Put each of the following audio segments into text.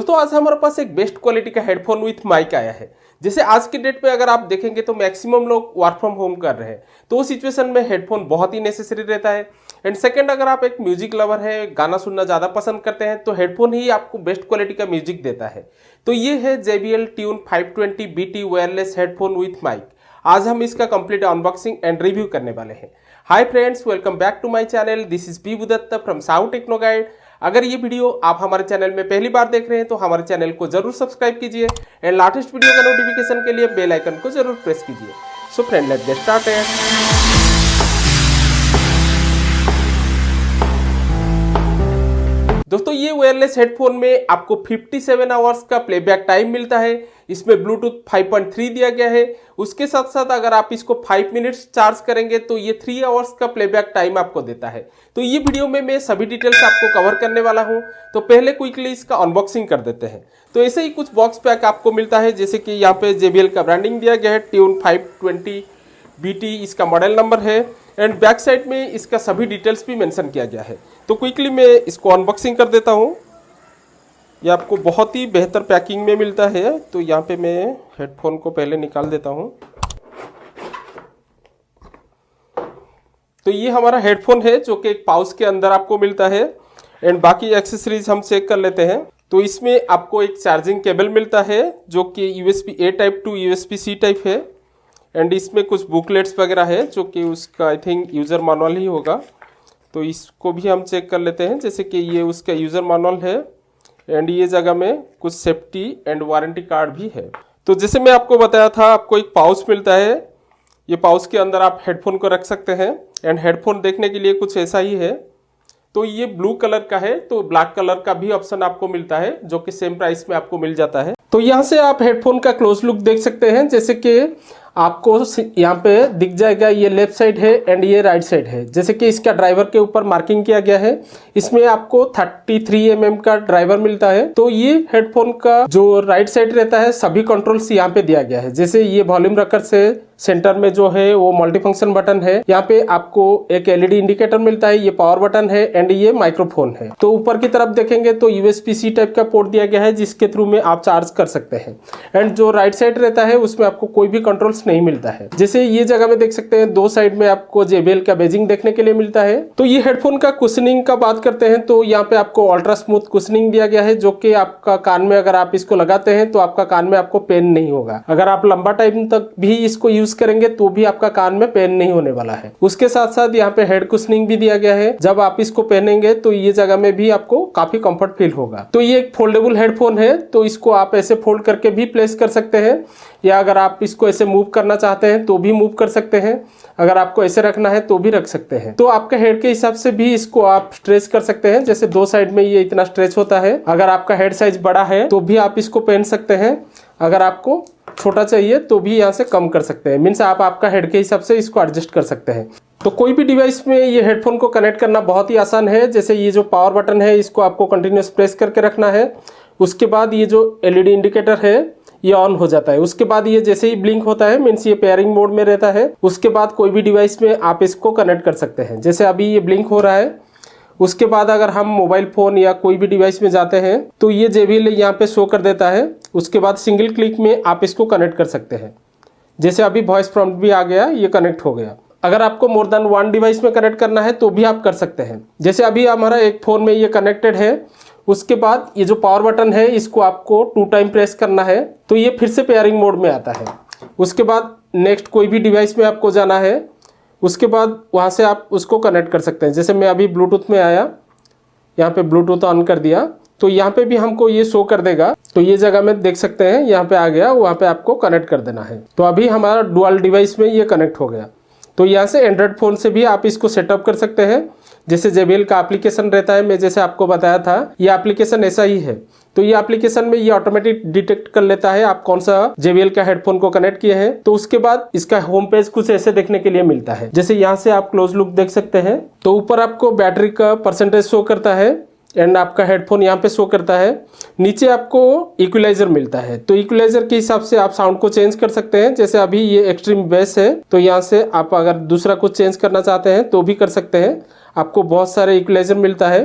दोस्तों आज हमारे पास एक बेस्ट क्वालिटी का हेडफोन विथ माइक आया है। जैसे आज के डेट पे अगर आप देखेंगे तो मैक्सिमम लोग वर्क फ्रॉम होम कर रहे हैं, तो उस सिचुएशन में हेडफोन बहुत ही नेसेसरी रहता है। एंड सेकंड, अगर आप एक म्यूजिक लवर है, गाना सुनना ज़्यादा पसंद करते हैं, तो हेडफोन ही आपको बेस्ट क्वालिटी का म्यूजिक देता है। तो ये है JBL Tune 520 BT wireless headphone with mic. आज हम इसका कंप्लीट अनबॉक्सिंग एंड रिव्यू करने वाले हैं। Hi friends, welcome back to my channel. This is P Datta from South Techno Guide. अगर ये वीडियो आप हमारे चैनल में पहली बार देख रहे हैं तो हमारे चैनल को जरूर सब्सक्राइब कीजिए एंड लेटेस्ट वीडियो का नोटिफिकेशन के लिए बेल आइकन को जरूर प्रेस कीजिए। So friend, let's get started. दोस्तों ये वायरलेस हेडफोन में आपको 57 आवर्स का प्लेबैक टाइम मिलता है। इसमें ब्लूटूथ 5.3 दिया गया है। उसके साथ साथ अगर आप इसको 5 मिनट्स चार्ज करेंगे तो ये 3 आवर्स का प्लेबैक टाइम आपको देता है। तो ये वीडियो में मैं सभी डिटेल्स आपको कवर करने वाला हूं। तो पहले क्विकली इसका अनबॉक्सिंग कर देते हैं। तो ऐसे ही कुछ बॉक्स पैक आपको मिलता है, जैसे कि यहाँ पे JBL का ब्रांडिंग दिया गया है, Tune 520 BT इसका मॉडल नंबर है एंड बैक साइड में इसका सभी डिटेल्स भी मेंशन किया गया है। तो क्विकली मैं इसको अनबॉक्सिंग कर देता हूँ। ये आपको बहुत ही बेहतर पैकिंग में मिलता है। तो यहाँ पे मैं हेडफोन को पहले निकाल देता हूँ। तो ये हमारा हेडफोन है जो कि एक पाउच के अंदर आपको मिलता है एंड बाकी एक्सेसरीज हम चेक कर लेते हैं। तो इसमें आपको एक चार्जिंग केबल मिलता है जो कि USB-A type two USB-C type है एंड इसमें कुछ बुकलेट्स वगैरह है जो कि उसका आई थिंक यूज़र मैनुअल ही होगा। तो इसको भी हम चेक कर लेते हैं, जैसे कि ये उसका यूज़र मैनुअल है एंड ये जगह में कुछ सेफ्टी एंड वारंटी कार्ड भी है। तो जैसे मैं आपको बताया था, आपको एक पाउच मिलता है। ये पाउच के अंदर आप हेडफोन को रख सकते हैं एंड हेडफोन देखने के लिए कुछ ऐसा ही है। तो ये ब्लू कलर का है, तो ब्लैक कलर का भी ऑप्शन आपको मिलता है जो कि सेम प्राइस में आपको मिल जाता है। तो यहाँ से आप हेडफोन का क्लोज लुक देख सकते हैं, जैसे कि आपको यहाँ पे दिख जाएगा ये लेफ्ट साइड है एंड ये राइट साइड है। जैसे कि इसका ड्राइवर के ऊपर मार्किंग किया गया है। इसमें आपको 33 mm का ड्राइवर मिलता है। तो ये हेडफोन का जो राइट साइड रहता है सभी कंट्रोल्स यहाँ पे दिया गया है। जैसे ये वॉल्यूम रकर से सेंटर में जो है वो मल्टीफंक्शन बटन है। यहाँ पे आपको एक LED इंडिकेटर मिलता है, ये पावर बटन है एंड ये माइक्रोफोन है। तो ऊपर की तरफ देखेंगे तो USB-C टाइप का पोर्ट दिया गया है जिसके थ्रू में आप चार्ज कर सकते हैं। एंड जो राइट साइड रहता है उसमें आपको कोई भी कंट्रोल्स नहीं मिलता है। जैसे ये जगह में देख सकते हैं, दो साइड में आपको JBL का बेजिंग देखने के लिए मिलता है। तो ये हेडफोन का कुशनिंग का बात करते हैं तो यहाँ पे आपको अल्ट्रा स्मूथ कुशनिंग दिया गया है जो कि आपका कान में अगर आप इसको लगाते हैं तो आपका कान में आपको पेन नहीं होगा। अगर आप लंबा टाइम तक भी इसको यूज करेंगे तो भी आपका कान में पेन नहीं होने वाला है। उसके साथ साथ यहाँ पे हेड कुशनिंग भी दिया गया है। जब आप इसको पहनेंगे तो ये जगह में भी आपको काफी कंफर्ट फील होगा। तो ये एक फोल्डेबल हेडफोन है, तो इसको आप ऐसे फोल्ड करके भी प्लेस कर सकते हैं या अगर आप इसको ऐसे मूव करना चाहते हैं तो भी मूव कर सकते हैं। अगर आपको ऐसे रखना है तो भी रख सकते हैं। तो आपके हेड के हिसाब से भी इसको आप स्ट्रेच कर सकते हैं। जैसे दो साइड में ये इतना स्ट्रेच होता है। अगर आपका हेड साइज बड़ा है तो भी आप इसको पहन सकते हैं। अगर आपको छोटा चाहिए तो भी यहाँ से कम कर सकते हैं। मीन्स आप आपका हेड के हिसाब से इसको एडजस्ट कर सकते हैं। तो कोई भी डिवाइस में ये हेडफोन को कनेक्ट करना बहुत ही आसान है। जैसे ये जो पावर बटन है इसको आपको कंटिन्यूस प्रेस करके रखना है। उसके बाद ये जो LED इंडिकेटर है ये ऑन हो जाता है। उसके बाद ये जैसे ही ब्लिंक होता है मीन्स ये पेयरिंग मोड में रहता है। उसके बाद कोई भी डिवाइस में आप इसको कनेक्ट कर सकते हैं। जैसे अभी ये ब्लिंक हो रहा है। उसके बाद अगर हम मोबाइल फोन या कोई भी डिवाइस में जाते हैं तो ये JBL यहाँ पे शो कर देता है। उसके बाद सिंगल क्लिक में आप इसको कनेक्ट कर सकते हैं। जैसे अभी वॉइस प्रॉम्प्ट भी आ गया, ये कनेक्ट हो गया। अगर आपको मोर देन वन डिवाइस में कनेक्ट करना है तो भी आप कर सकते हैं। जैसे अभी हमारा एक फ़ोन में ये कनेक्टेड है। उसके बाद ये जो पावर बटन है इसको आपको 2 टाइम प्रेस करना है तो ये फिर से पेयरिंग मोड में आता है। उसके बाद नेक्स्ट कोई भी डिवाइस में आपको जाना है, उसके बाद वहाँ से आप उसको कनेक्ट कर सकते हैं। जैसे मैं अभी ब्लूटूथ में आया, यहाँ पे ब्लूटूथ ऑन कर दिया तो यहाँ पे भी हमको ये शो कर देगा। तो ये जगह में देख सकते हैं यहाँ पे आ गया, वहाँ पे आपको कनेक्ट कर देना है। तो अभी हमारा डुअल डिवाइस में ये कनेक्ट हो गया। तो यहाँ से एंड्रॉयड फ़ोन से भी आप इसको सेटअप कर सकते हैं। जैसे JBL का एप्लीकेशन रहता है, मैं जैसे आपको बताया था, ये एप्लीकेशन ऐसा ही है। तो ये एप्लीकेशन में ये ऑटोमेटिक डिटेक्ट कर लेता है आप कौन सा JBL का हेडफोन को कनेक्ट किए हैं। तो उसके बाद इसका होम पेज कुछ ऐसे देखने के लिए मिलता है। जैसे यहाँ से आप क्लोज लुक देख सकते हैं। तो ऊपर आपको बैटरी का परसेंटेज शो करता है एंड आपका हेडफोन यहाँ पे शो करता है। नीचे आपको इक्वलाइजर मिलता है। तो इक्वलाइजर के हिसाब से आप साउंड को चेंज कर सकते हैं। जैसे अभी ये एक्सट्रीम बेस है तो यहाँ से आप अगर दूसरा कुछ चेंज करना चाहते हैं तो भी कर सकते हैं। आपको बहुत सारे इक्वलाइजर मिलता है।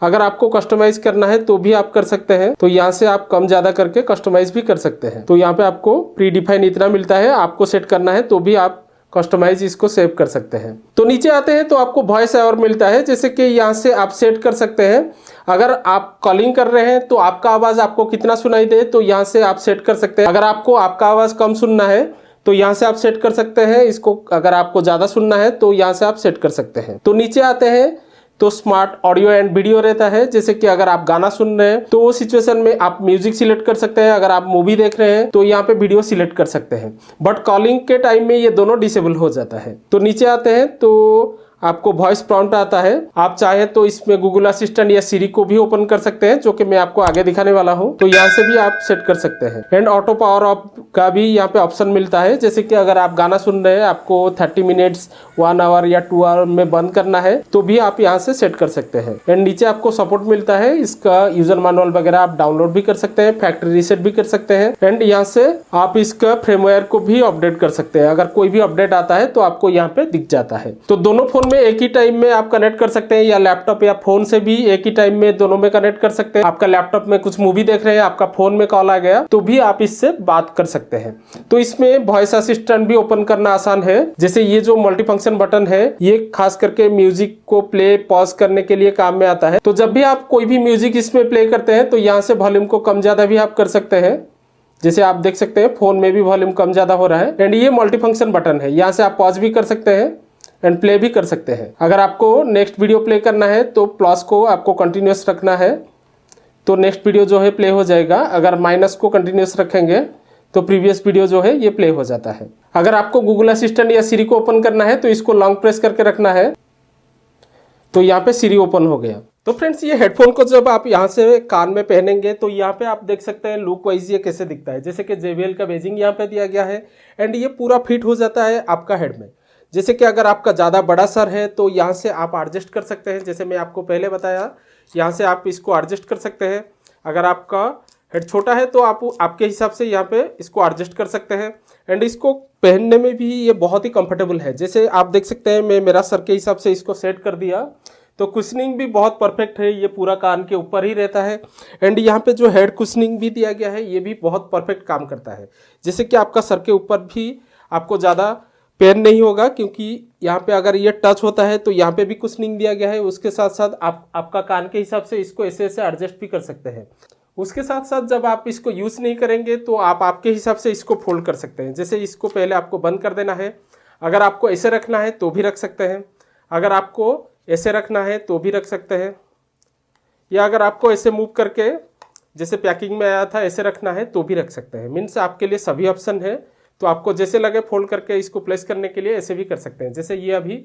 अगर आपको कस्टमाइज करना है तो भी आप कर सकते हैं। तो यहाँ से आप कम ज्यादा करके कस्टमाइज भी कर सकते हैं। तो यहाँ पे आपको प्री डिफाइन इतना मिलता है, आपको सेट करना है तो भी आप कस्टमाइज इसको सेव कर सकते हैं। तो नीचे आते हैं तो आपको वॉइस ओवर मिलता है, जैसे कि यहाँ से आप सेट कर सकते हैं। अगर आप कॉलिंग कर रहे हैं तो आपका आवाज आपको कितना सुनाई दे, तो यहाँ से आप सेट कर सकते हैं। अगर आपको आपका आवाज कम सुनना है तो यहाँ से आप सेट कर सकते हैं इसको। अगर आपको ज्यादा सुनना है तो यहाँ से आप सेट कर सकते हैं। तो नीचे आते हैं तो स्मार्ट ऑडियो एंड वीडियो रहता है, जैसे कि अगर आप गाना सुन रहे हैं तो वो सिचुएशन में आप म्यूजिक सिलेक्ट कर सकते हैं। अगर आप मूवी देख रहे हैं तो यहाँ पे वीडियो सिलेक्ट कर सकते हैं, बट कॉलिंग के टाइम में ये दोनों डिसेबल हो जाता है। तो नीचे आते हैं तो आपको वॉइस प्रॉम्प्ट आता है। आप चाहे तो इसमें गूगल असिस्टेंट या सिरी को भी ओपन कर सकते हैं, जो कि मैं आपको आगे दिखाने वाला हूं। तो यहाँ से भी आप सेट कर सकते हैं। एंड ऑटो पावर ऑफ का भी यहाँ पे ऑप्शन मिलता है, जैसे कि अगर आप गाना सुन रहे हैं, आपको 30 मिनट्स 1 आवर या 2 आवर में बंद करना है तो भी आप यहाँ से सेट कर सकते हैं। एंड नीचे आपको सपोर्ट मिलता है, इसका यूजर मैनुअल वगैरह आप डाउनलोड भी कर सकते हैं, फैक्ट्री रीसेट भी कर सकते हैं। एंड यहाँ से आप इसका फ्रेमवेयर को भी अपडेट कर सकते हैं। अगर कोई भी अपडेट आता है तो आपको यहाँ पे दिख जाता है। तो दोनों फोन में एक ही टाइम में आप कनेक्ट कर सकते हैं, या लैपटॉप या फोन से भी एक ही टाइम में दोनों में कनेक्ट कर सकते हैं। आपका लैपटॉप में कुछ मूवी देख रहे हैं, आपका फोन में कॉल आ गया तो भी आप इससे बात कर सकते हैं। तो इसमें वॉइस असिस्टेंट भी ओपन करना आसान है। जैसे ये जो मल्टी फंक्शन बटन है, ये खास करके म्यूजिक को प्ले पॉज करने के लिए काम में आता है। तो जब भी आप कोई भी म्यूजिक इसमें प्ले करते हैं तो यहाँ से वॉल्यूम को कम ज्यादा भी आप कर सकते हैं। जैसे आप देख सकते हैं फोन में भी वॉल्यूम कम ज्यादा हो रहा है। एंड ये मल्टी फंक्शन बटन है, यहाँ से आप पॉज भी कर सकते हैं एंड प्ले भी कर सकते हैं। अगर आपको नेक्स्ट वीडियो प्ले करना है तो प्लस को आपको कंटिन्यूस रखना है तो नेक्स्ट वीडियो जो है प्ले हो जाएगा। अगर माइनस को कंटिन्यूस रखेंगे तो प्रीवियस वीडियो जो है ये प्ले हो जाता है। अगर आपको गूगल असिस्टेंट या सिरी को ओपन करना है तो इसको लॉन्ग प्रेस करके रखना है, तो यहाँ पे सिरी ओपन हो गया। तो फ्रेंड्स, ये हेडफोन को जब आप यहाँ से कान में पहनेंगे तो यहाँ पे आप देख सकते हैं लुक वाइज ये कैसे दिखता है। जैसे कि JBL का बेजिंग यहाँ पे दिया गया है एंड ये पूरा फिट हो जाता है आपका हेड में। जैसे कि अगर आपका ज़्यादा बड़ा सर है तो यहाँ से आप एडजस्ट कर सकते हैं, जैसे मैं आपको पहले बताया, यहाँ से आप इसको एडजस्ट कर सकते हैं। अगर आपका हेड छोटा है तो आप आपके हिसाब से यहाँ पे इसको एडजस्ट कर सकते हैं। एंड इसको पहनने में भी ये बहुत ही कंफर्टेबल है। जैसे आप देख सकते हैं मैं मेरा सर के हिसाब से इसको सेट कर दिया तो कुशनिंग भी बहुत परफेक्ट है, ये पूरा कान के ऊपर ही रहता है। एंड यहाँ पे जो हेड कुशनिंग भी दिया गया है ये भी बहुत परफेक्ट काम करता है। जैसे कि आपका सर के ऊपर भी आपको ज़्यादा पेन नहीं होगा, क्योंकि यहाँ पे अगर ये टच होता है तो यहाँ पे भी कुशनिंग दिया गया है। उसके साथ साथ आपका कान के हिसाब से इसको ऐसे ऐसे एडजस्ट भी कर सकते हैं। उसके साथ साथ जब आप इसको यूज़ नहीं करेंगे तो आप आपके हिसाब से इसको फोल्ड कर सकते हैं। जैसे इसको पहले आपको बंद कर देना है, अगर आपको ऐसे रखना है तो भी रख सकते हैं, अगर आपको ऐसे रखना है तो भी रख सकते हैं, या अगर आपको ऐसे मूव करके जैसे पैकिंग में आया था ऐसे रखना है तो भी रख सकते हैं। मीन्स आपके लिए सभी ऑप्शन है, तो आपको जैसे लगे फोल्ड करके इसको प्लेस करने के लिए ऐसे भी कर सकते हैं। जैसे ये अभी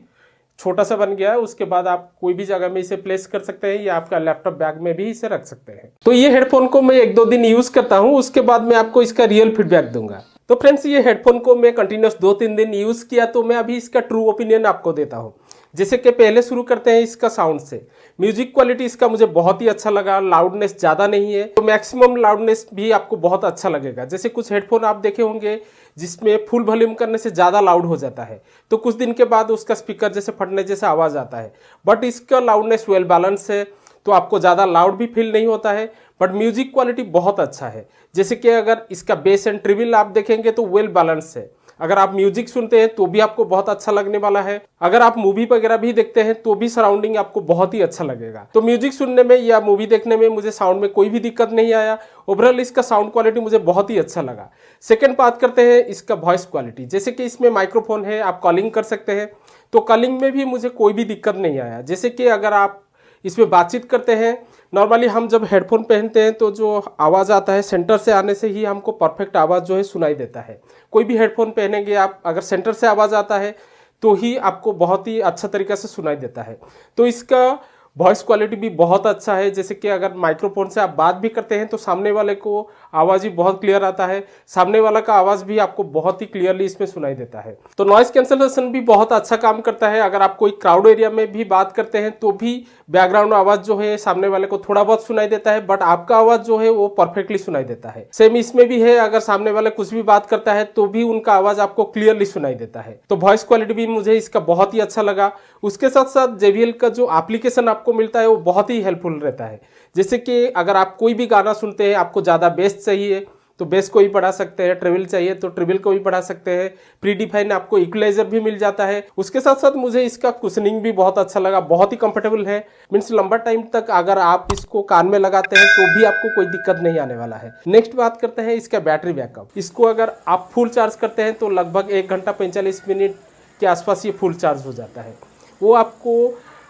छोटा सा बन गया है, उसके बाद आप कोई भी जगह में इसे प्लेस कर सकते हैं या आपका लैपटॉप बैग में भी इसे रख सकते हैं। तो ये हेडफोन को मैं 1-2 दिन यूज करता हूँ, उसके बाद मैं आपको इसका रियल फीडबैक दूंगा। तो फ्रेंड्स, ये हेडफोन को मैं कंटिन्यूस 2-3 दिन यूज किया तो मैं अभी इसका ट्रू ओपिनियन आपको देता हूँ। जैसे कि पहले शुरू करते हैं इसका साउंड से। म्यूजिक क्वालिटी इसका मुझे बहुत ही अच्छा लगा, लाउडनेस ज़्यादा नहीं है, तो मैक्सिमम लाउडनेस भी आपको बहुत अच्छा लगेगा। जैसे कुछ हेडफोन आप देखे होंगे जिसमें फुल वॉल्यूम करने से ज़्यादा लाउड हो जाता है, तो कुछ दिन के बाद उसका स्पीकर जैसे फटने जैसा आवाज़ आता है। बट इसका लाउडनेस वेल बैलेंस है, तो आपको ज़्यादा लाउड भी फील नहीं होता है, बट म्यूजिक क्वालिटी बहुत अच्छा है। जैसे कि अगर इसका बेस एंड ट्रिबल आप देखेंगे तो वेल बैलेंस है। अगर आप म्यूजिक सुनते हैं तो भी आपको बहुत अच्छा लगने वाला है। अगर आप मूवी वगैरह भी देखते हैं तो भी सराउंडिंग आपको बहुत ही अच्छा लगेगा। तो म्यूजिक सुनने में या मूवी देखने में मुझे साउंड में कोई भी दिक्कत नहीं आया। ओवरऑल इसका साउंड क्वालिटी मुझे बहुत ही अच्छा लगा। सेकंड बात करते हैं इसका वॉइस क्वालिटी। जैसे कि इसमें माइक्रोफोन है, आप कॉलिंग कर सकते हैं, तो कॉलिंग में भी मुझे कोई भी दिक्कत नहीं आया। जैसे कि अगर आप इसमें बातचीत करते हैं, नॉर्मली हम जब हेडफोन पहनते हैं तो जो आवाज़ आता है सेंटर से आने से ही हमको परफेक्ट आवाज़ जो है सुनाई देता है। कोई भी हेडफोन पहनेंगे आप, अगर सेंटर से आवाज़ आता है तो ही आपको बहुत ही अच्छा तरीक़े से सुनाई देता है। तो इसका वॉइस क्वालिटी भी बहुत अच्छा है। जैसे कि अगर माइक्रोफोन से आप बात भी करते हैं तो सामने वाले को आवाज़ ही बहुत क्लियर आता है, सामने वाला का आवाज़ भी आपको बहुत ही क्लियरली इसमें सुनाई देता है। तो नॉइस कैंसलेशन भी बहुत अच्छा काम करता है। अगर आप कोई क्राउड एरिया में भी बात करते हैं तो भी बैकग्राउंड आवाज़ जो है सामने वाले को थोड़ा बहुत सुनाई देता है, बट आपका आवाज़ जो है वो परफेक्टली सुनाई देता है। सेम इसमें भी है, अगर सामने वाले कुछ भी बात करता है तो भी उनका आवाज़ आपको क्लियरली सुनाई देता है। तो वॉइस क्वालिटी भी मुझे इसका बहुत ही अच्छा लगा। उसके साथ साथ JBL का जो एप्लीकेशन आपको आपको मिलता है वो बहुत ही हेल्पफुल रहता है। जैसे कि अगर आप कोई भी गाना सुनते हैं, आपको ज़्यादा बेस चाहिए तो बेस को भी बढ़ा सकते हैं, ट्रिबल चाहिए तो ट्रिबल को भी बढ़ा सकते हैं, प्री डिफाइन आपको इक्वलाइजर भी मिल जाता है। उसके साथ साथ मुझे इसका कुशनिंग भी बहुत अच्छा लगा, बहुत ही कंफर्टेबल है। मीन्स लंबा टाइम तक अगर आप इसको कान में लगाते हैं तो भी आपको कोई दिक्कत नहीं आने वाला है। नेक्स्ट बात करते हैं इसका बैटरी बैकअप। इसको अगर आप फुल चार्ज करते हैं तो लगभग 1 घंटा 45 मिनट के आसपास ये फुल चार्ज हो जाता है। वो आपको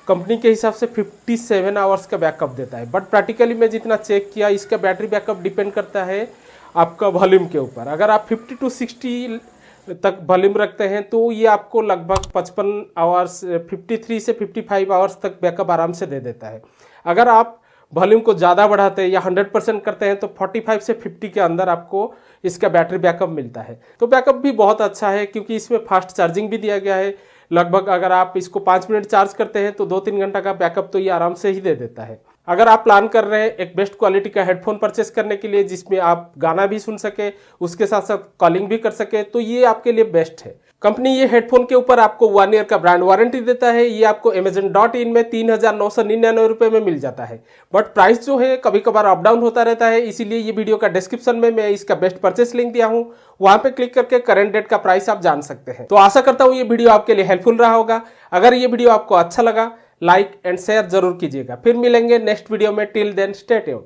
कंपनी के हिसाब से 57 आवर्स का बैकअप देता है, बट प्रैक्टिकली मैं जितना चेक किया इसका बैटरी बैकअप डिपेंड करता है आपका वॉल्यूम के ऊपर। अगर आप 50 to 60 तक वॉल्यूम रखते हैं तो ये आपको लगभग 55 आवर्स, 53 से 55 आवर्स तक बैकअप आराम से दे देता है। अगर आप वॉल्यूम को ज़्यादा बढ़ाते हैं या 100% करते हैं तो 45 से 50 के अंदर आपको इसका बैटरी बैकअप मिलता है। तो बैकअप भी बहुत अच्छा है क्योंकि इसमें फास्ट चार्जिंग भी दिया गया है। लगभग अगर आप इसको 5 मिनट चार्ज करते हैं तो 2-3 घंटा का बैकअप तो ये आराम से ही दे देता है। अगर आप प्लान कर रहे हैं एक बेस्ट क्वालिटी का हेडफोन परचेस करने के लिए जिसमें आप गाना भी सुन सके, उसके साथ साथ कॉलिंग भी कर सके, तो ये आपके लिए बेस्ट है। कंपनी ये हेडफोन के ऊपर आपको 1 ईयर का ब्रांड वारंटी देता है। ये आपको Amazon.in में 3,999 रुपये में मिल जाता है। बट प्राइस जो है कभी कभार अप डाउन होता रहता है, इसीलिए ये वीडियो का डिस्क्रिप्शन में मैं इसका बेस्ट परचेस लिंक दिया हूँ, वहां पे क्लिक करके करंट डेट का प्राइस आप जान सकते हैं। तो आशा करता हूँ ये वीडियो आपके लिए हेल्पफुल रहा होगा। अगर ये वीडियो आपको अच्छा लगा लाइक एंड शेयर जरूर कीजिएगा। फिर मिलेंगे नेक्स्ट वीडियो में। Till then stay tuned.